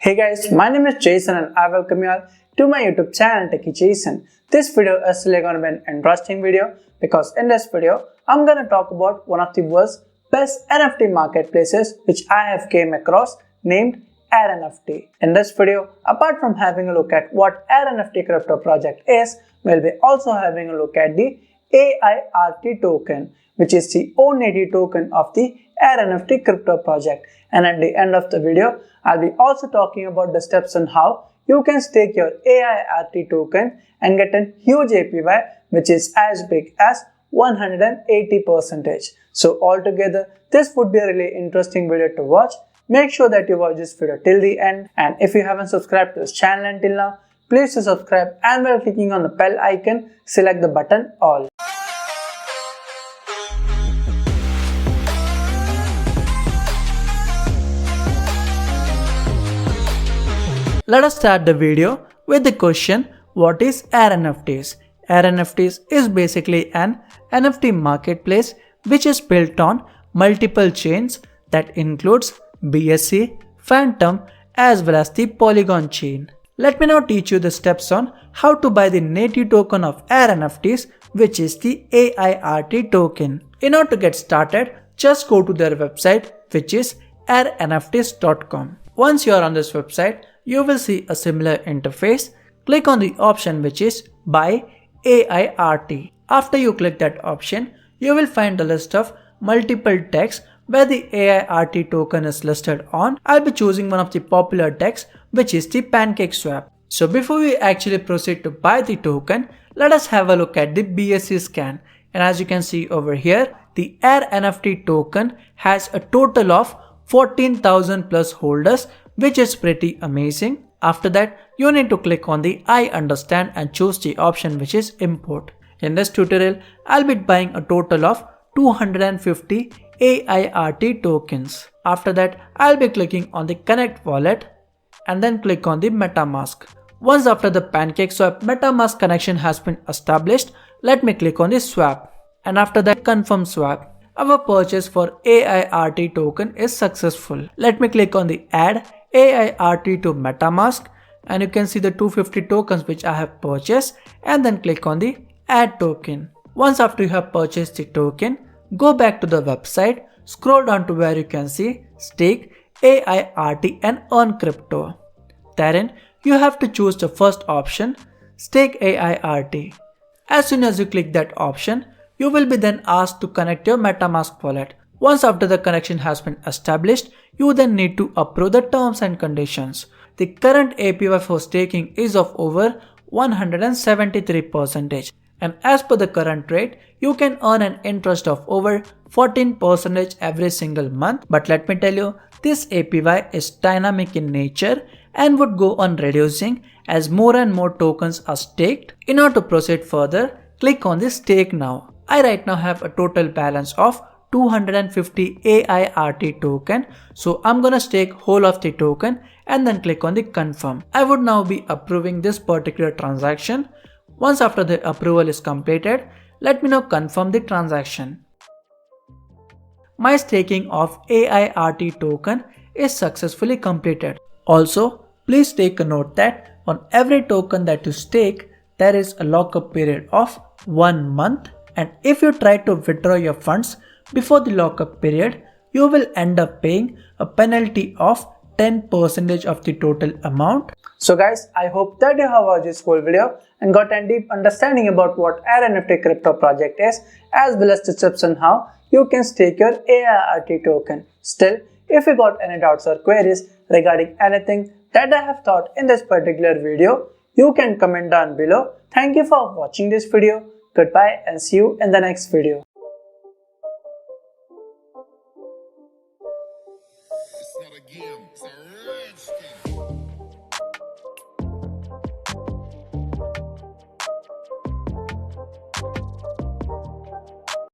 Hey guys, my name is Jaison and I welcome you all to my YouTube channel Techy Jaison. This video is really going to be an interesting video because in this video, I'm going to talk about one of the world's best NFT marketplaces which I have came across named AIRNFT. In this video, apart from having a look at what AIRNFT crypto project is, we'll be also having a look at the AIRT token, which is the own native token of the AIRNFT crypto project. And at the end of the video, I'll be also talking about the steps on how you can stake your AIRT token and get a huge APY which is as big as 180%. So altogether, this would be a really interesting video to watch. Make sure that you watch this video till the end, and if you haven't subscribed to this channel until now, please do subscribe, and while clicking on the bell icon, select the button all. Let us start the video with the question, what is AIRNFTs? AIRNFTs is basically an NFT marketplace which is built on multiple chains that includes BSC, Phantom as well as the Polygon chain. Let me now teach you the steps on how to buy the native token of AIRNFTs, which is the AIRT token. In order to get started, just go to their website, which is AIRNFTs.com. Once you are on this website, you will see a similar interface. Click on the option which is Buy AIRT. After you click that option, you will find a list of multiple DEXs where the AIRT token is listed on. I'll be choosing one of the popular DEXs, which is the PancakeSwap. So before we actually proceed to buy the token, let us have a look at the BSC scan. And as you can see over here, the AIRNFT token has a total of 14,000 plus holders, which is pretty amazing. After that, you need to click on the I understand and choose the option which is import. In this tutorial, I'll be buying a total of 250 AIRT tokens. After that, I'll be clicking on the connect wallet and then click on the MetaMask. Once after the PancakeSwap MetaMask connection has been established, let me click on the swap, and after that confirm swap. Our purchase for AIRT token is successful. Let me click on the add AIRT to MetaMask, and you can see the 250 tokens which I have purchased, and then click on the add token. Once after you have purchased the token, go back to the website, scroll down to where you can see stake AIRT and earn crypto. Therein, you have to choose the first option, stake AIRT. As soon as you click that option, you will be then asked to connect your MetaMask wallet. Once after the connection has been established, you then need to approve the terms and conditions. The current APY for staking is of over 173%. And as per the current rate, you can earn an interest of over 14% every single month. But let me tell you, this APY is dynamic in nature and would go on reducing as more and more tokens are staked. In order to proceed further, click on the stake now. I right now have a total balance of 250 AIRT token. So I'm gonna stake whole of the token and then click on the confirm. I would now be approving this particular transaction. Once after the approval is completed, let me now confirm the transaction. My staking of AIRT token is successfully completed. Also, please take a note that on every token that you stake, there is a lockup period of 1 month. And if you try to withdraw your funds before the lockup period, you will end up paying a penalty of 10% of the total amount. So guys, I hope that you have watched this whole video and got a deep understanding about what AIRNFT crypto project is, as well as the tips on how you can stake your AIRT token. Still, if you got any doubts or queries regarding anything that I have taught in this particular video, you can comment down below. Thank you for watching this video. Goodbye and see you in the next video. It's not a game, it's a rich thing.